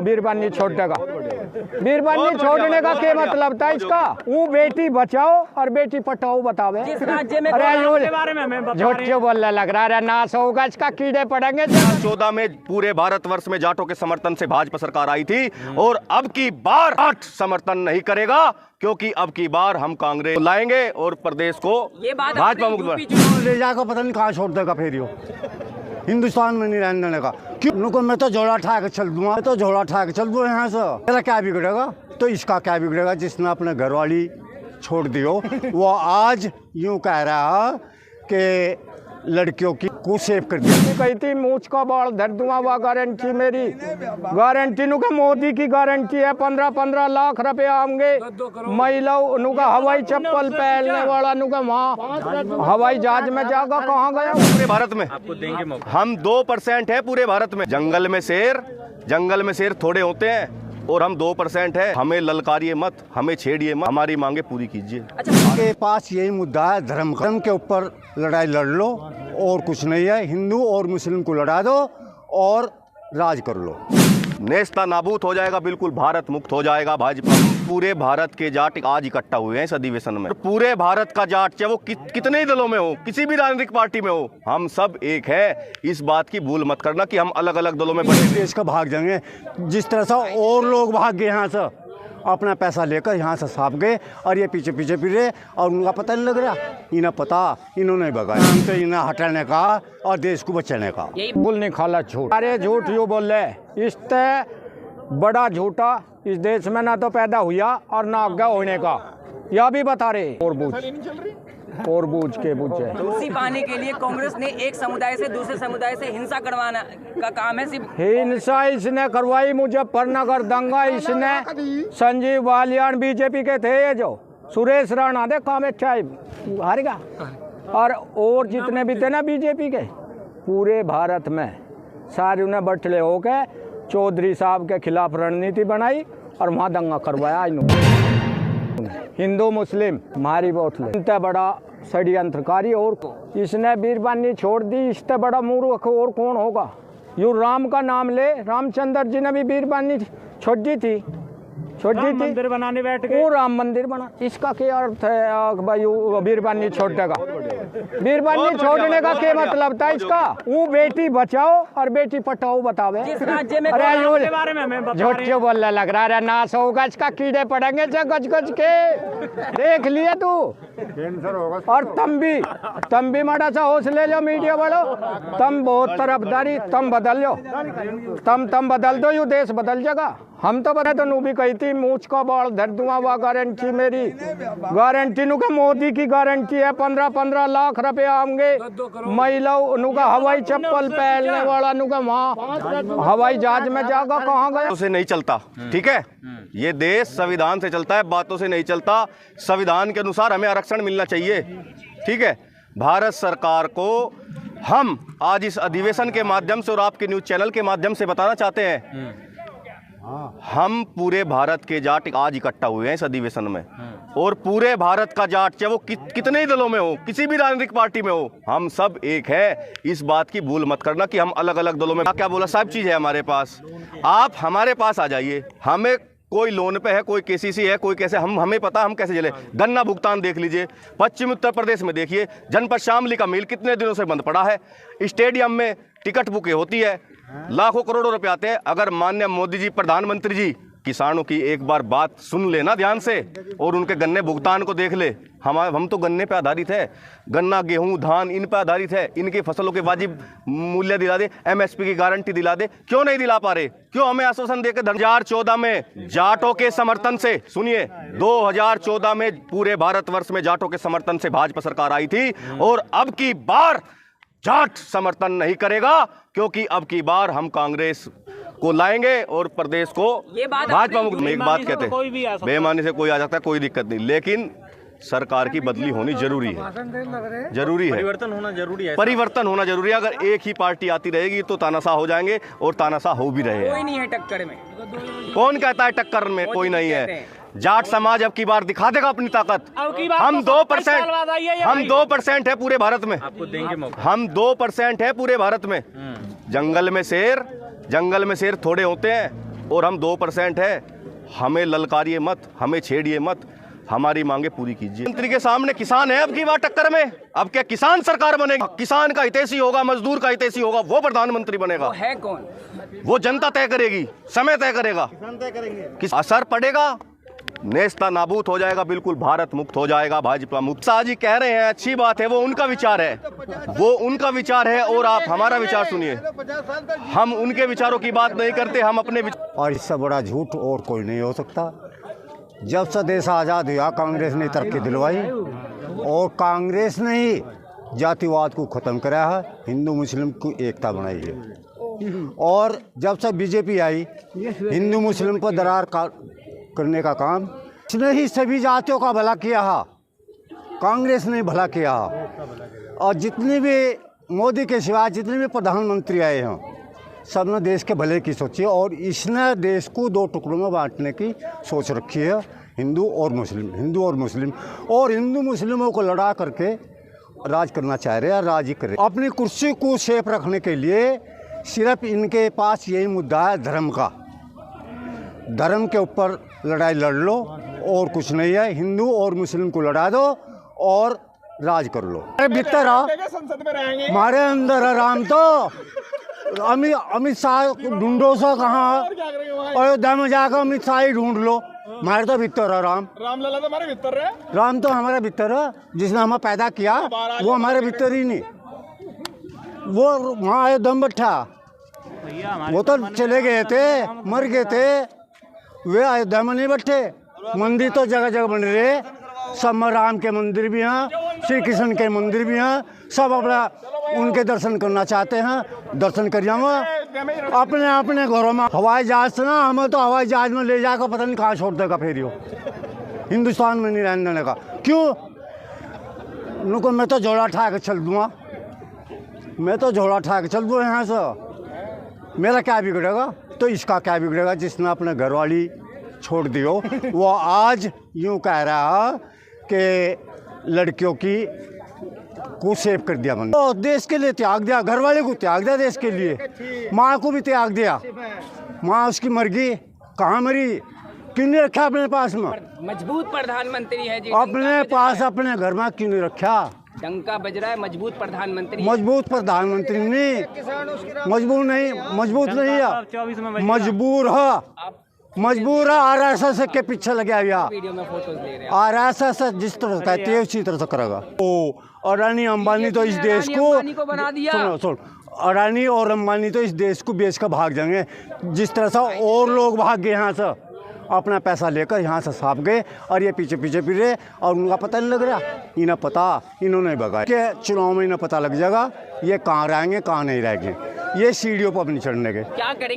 बीरबानी छोड़ने का। बीरबानी छोड़ने का क्या मतलब था इसका? वो बेटी बचाओ और बेटी पटाओ बतावे। अरे झूठ क्यों बोलने लग रहा है? नाश होगा इसका, कीड़े पड़ेंगे। 2014 में पूरे भारतवर्ष में जाटों के समर्थन से भाजपा सरकार आई थी और अब की बार जाट समर्थन नहीं करेगा, क्योंकि अब की बार हम कांग्रेस लाएंगे और प्रदेश को भाजपा मुक्त ले जाकर पता नहीं कहाँ छोड़ देगा। फिर हिंदुस्तान में नहीं रहने देने का। क्यों? उनको मैं तो झोला उठा के चल दूंगा, मैं तो झोला उठा के चल दूँ यहाँ से। मेरा क्या बिगड़ेगा? तो इसका क्या बिगड़ेगा? जिसने अपने घरवाली छोड़ दियो वो आज यूं कह रहा है कि लड़कियों की को सेव कर दिया। कही थी मूछ का बाल धर दूंगा, वह गारंटी मेरी गारंटी नु का मोदी की गारंटी है। 15-15 लाख रुपए आएंगे महिलाओं नु का हवाई चप्पल पहनने वाला नु का वहाँ हवाई जहाज में जागा कहाँ गया? पूरे भारत में आपको देंगे मौका। हम 2% है पूरे भारत में। जंगल में शेर थोड़े होते हैं और हम 2% है। हमें ललकारिए मत, हमें छेड़िए मत, हमारी मांगे पूरी कीजिए। आपके पास यही मुद्दा है धर्म का। धर्म के ऊपर लड़ाई लड़ लो और कुछ नहीं है। हिंदू और मुस्लिम को लड़ा दो और राज कर लो। नेस्ता नाबूद हो जाएगा, बिल्कुल भारत मुक्त हो जाएगा भाजपा। पूरे भारत के जाट आज इकट्ठा हुए हैं इस अधिवेशन में। पूरे भारत का जाट चाहे वो कितने ही दलों में हो, किसी भी राजनीतिक पार्टी में हो, हम सब एक है। इस बात की भूल मत करना कि हम अलग अलग दलों में बने। देश का भाग जाएंगे जिस तरह से और लोग भाग गए यहाँ से, अपना पैसा लेकर यहाँ से साफ गए और ये पीछे पीछे फिर रहे और उनका पता नहीं लग रहा। इन्हें पता, इन्होंने भगाया। हम तो इन्हें हटाने का और देश को बचाने का। बुल नहीं खाला झूठ। अरे झूठ यूँ बोल रहे, इससे बड़ा झूठा इस देश में ना तो पैदा हुआ और ना आगे होने का। यह भी बता रहे और बूझ के पूछे। कुर्सी पाने के लिए कांग्रेस ने एक समुदाय से दूसरे समुदाय से हिंसा करवाना का काम है। सिर्फ हिंसा इसने करवाई, मुजफ्फरनगर दंगा इसने। संजीव बालियान बीजेपी के थे, ये जो सुरेश राणा दे कामेट साहब हारेगा और जितने भी थे ना बीजेपी के पूरे भारत में सारे उन्हें बटले होके चौधरी साहब के खिलाफ रणनीति बनाई और वहाँ दंगा करवाया। हिंदू मुस्लिम मारी वोट ले। इतना बड़ा षड्यंत्रकारी और इसने बीरबानी छोड़ दी, इससे बड़ा मूर्ख और कौन होगा? यूँ राम का नाम ले, रामचंद्र जी ने भी बीरबानी छोड़ दी थी, मंदिर बनाने बैठ गए। वो राम मंदिर बना, इसका क्या अर्थ है भाई? बीरबानी छोड़ने का। बीरबानी छोड़ने का क्या मतलब था इसका? वो बेटी बचाओ और बेटी पटाओ बतावे। अरे झूठ क्यों बोलने लग रहा है? नाश होगा इसका, कीड़े पड़ेंगे गज गज के। देख लिए तू और तुम भी माड़ा सा हौसले लो मीडिया वालों। तुम बहुत तरफदारी, तुम बदल लो, तुम बदल दो, यू देश बदल जाएगा। हम तो बता तो नू भी कही थी मूछ का बाल धर दूंगा, वह गारंटी मेरी गारंटी नु का मोदी की गारंटी है। 15-15 लाख रुपए आएंगे महिलाओं नु का हवाई चप्पल पहनने वाला नु का वहाँ हवाई जहाज में जागा कहाँ गया? से नहीं चलता, ठीक है? ये देश संविधान से चलता है, बातों से नहीं चलता। संविधान के अनुसार हमें आरक्षण मिलना चाहिए, ठीक है? भारत सरकार को हम आज इस अधिवेशन के माध्यम से और आपके न्यूज चैनल के माध्यम से बताना चाहते हैं, हम पूरे भारत के जाट आज इकट्ठा हुए हैं इस अधिवेशन में और पूरे भारत का जाट चाहे वो कितने ही दलों में हो, किसी भी राजनीतिक पार्टी में हो, हम सब एक है। इस बात की भूल मत करना कि हम अलग अलग दलों में। क्या बोला? सब चीज़ है हमारे पास, आप हमारे पास आ जाइए। हमें कोई लोन पे है, कोई केसीसी है, कोई कैसे, हमें पता हम कैसे चले। गन्ना भुगतान देख लीजिए, पश्चिमी उत्तर प्रदेश में देखिए, जनपद शामली का मिल कितने दिनों से बंद पड़ा है। स्टेडियम में टिकट बुकिंग होती है, लाखों करोड़ों रुपए आते हैं। अगर माननीय मोदी जी, प्रधानमंत्री जी किसानों की एक बार बात सुन लेना ध्यान से और उनके गन्ने भुगतान को देख ले। हम तो गन्ने पे आधारित है, गन्ना गेहूं धान इन पे आधारित है। इनकी फसलों के वाजिब मूल्य दिला दे, एमएसपी की गारंटी दिला दे। क्यों नहीं दिला पा रहे? क्यों हमें आश्वासन देकर? 2014 में जाटों के समर्थन से, सुनिए, 2014 में पूरे भारतवर्ष में जाटों के समर्थन से भाजपा सरकार आई थी और अब की बार जाट समर्थन नहीं करेगा, क्योंकि अब की बार हम कांग्रेस को लाएंगे और प्रदेश को भाजपा मुक्त। एक बात कहते हैं, बेईमानी से कोई आ सकता है, कोई दिक्कत नहीं, लेकिन सरकार की बदली होनी जरूरी है, जरूरी है। परिवर्तन होना जरूरी है, परिवर्तन होना जरूरी है। अगर एक ही पार्टी आती रहेगी तो तानाशाह हो जाएंगे और तानाशाह हो भी रहे हैं। कोई नहीं है टक्कर में। कौन कहता है टक्कर में कोई नहीं है? जाट समाज अब की बार दिखा देगा अपनी ताकत। हम 2% है पूरे भारत में, आपको देंगे मौका। हम 2% है पूरे भारत में। जंगल में शेर थोड़े होते हैं और हम 2% है, हमें ललकारिए मत, हमें छेड़िए मत, हमारी मांगे पूरी कीजिए। मंत्री के सामने किसान है अब की बार टक्कर में। अब क्या किसान सरकार बनेगी? किसान का हितैषी होगा, मजदूर का हितैषी होगा, वो प्रधानमंत्री बनेगा। वो है कौन? वो जनता तय करेगी, समय तय करेगा। असर पड़ेगा, नेस्ता नाबूद हो जाएगा, बिल्कुल भारत मुक्त हो जाएगा, भाजपा मुक्त। शाह जी कह रहे हैं, अच्छी बात है, वो उनका विचार है, वो उनका विचार है, और आप हमारा विचार सुनिए। हम उनके विचारों की बात नहीं करते, हम अपने और इससे बड़ा झूठ और कोई नहीं हो सकता। जब से देश आज़ाद हुआ कांग्रेस ने तरक्की दिलवाई, और कांग्रेस ने ही जातिवाद को ख़त्म कराया है, हिंदू मुस्लिम की एकता बनाई है। और जब से बीजेपी आई, हिंदू मुस्लिम पर दरार करने का काम, इसने ही सभी जातियों का भला किया है, कांग्रेस ने भला किया है। और जितने भी मोदी के सिवाय जितने भी प्रधानमंत्री आए हैं, सबने देश के भले की सोची, और इसने देश को 2 टुकड़ों में बांटने की सोच रखी है, हिंदू और मुस्लिम, हिंदू और मुस्लिम। और हिंदू मुस्लिमों को लड़ा करके राज करना चाह रहे हैं, राज ही कर रहे। अपनी कुर्सी को सेफ रखने के लिए सिर्फ इनके पास यही मुद्दा है, धर्म का। धर्म के ऊपर लड़ाई लड़ लो, और कुछ नहीं है। हिंदू और मुस्लिम को लड़ा दो और राज कर लो। भीतर हमारे अंदर है राम। तो अमित शाह ढूंढो सा कहाँ? अयोध्या में जाकर अमित शाह ही ढूंढ लो, हमारे तो भीतर है राम। रामलला तो हमारे भीतर है। राम तो हमारे भीतर है, जिसने हमें पैदा किया वो हमारे भीतर ही नहीं। वो वहाँ अयोध्या में बैठा, वो तो चले गए थे, मर गए थे, वे अयोध्या में नहीं बैठे। मंदिर तो जगह जगह बन रहे, सब में राम के मंदिर भी हैं, श्री कृष्ण के मंदिर भी हैं, सब अपना उनके दर्शन करना चाहते हैं, दर्शन कर जाऊँगा अपने अपने घरों में। हवाई जहाज से ना, हमें तो हवाई जहाज में ले जाकर पता नहीं कहाँ छोड़ देगा फेरियो, हिंदुस्तान में नहीं रहने देने का। क्यों? उनको मैं तो झोला उठा के चल दूँगा, मैं तो झोला उठा के चल दूँ यहाँ से, मेरा क्या बिगड़ेगा? तो इसका क्या बिगड़ेगा जिसने अपने घरवाली छोड़ दियो। वो आज यूँ कह रहा है कि लड़कियों की को सेव कर दिया मैंने, तो देश के लिए त्याग दिया, घरवाले को त्याग दिया, देश के लिए माँ को भी त्याग दिया। माँ उसकी मर गई, कहाँ मरी? क्यों नहीं रखा अपने पास में? मजबूत प्रधानमंत्री है जी, अपने पास अपने घर में क्यों नहीं रखा? डंका बज रहा है, मजबूत प्रधानमंत्री। मजबूत प्रधानमंत्री नहीं, मजबूर नहीं, मजबूत नहीं है, मजबूर है, मजबूर है। आरएसएस के पीछे लगे हुआ, वीडियो में फोटोज ले रहे हैं। आरएसएस जिस तरह से कहती है उसी तरह से करेगा। ओ अडानी अंबानी तो इस देश को बना दिया। सुनो, अडानी और अंबानी तो इस देश को बेच कर भाग जाएंगे, जिस तरह से और लोग भाग गए यहाँ से, अपना पैसा लेकर यहाँ से साफ गए, और ये पीछे पीछे फिर रहे, और उनका पता नहीं लग रहा। इन्हें पता, इन्होंने भगाया कि चुनाव में इन्हें पता लग जाएगा ये कहाँ रहेंगे कहाँ नहीं रहेंगे, ये सीढ़ियों पर अपनी चढ़ने के। क्या करेंगे?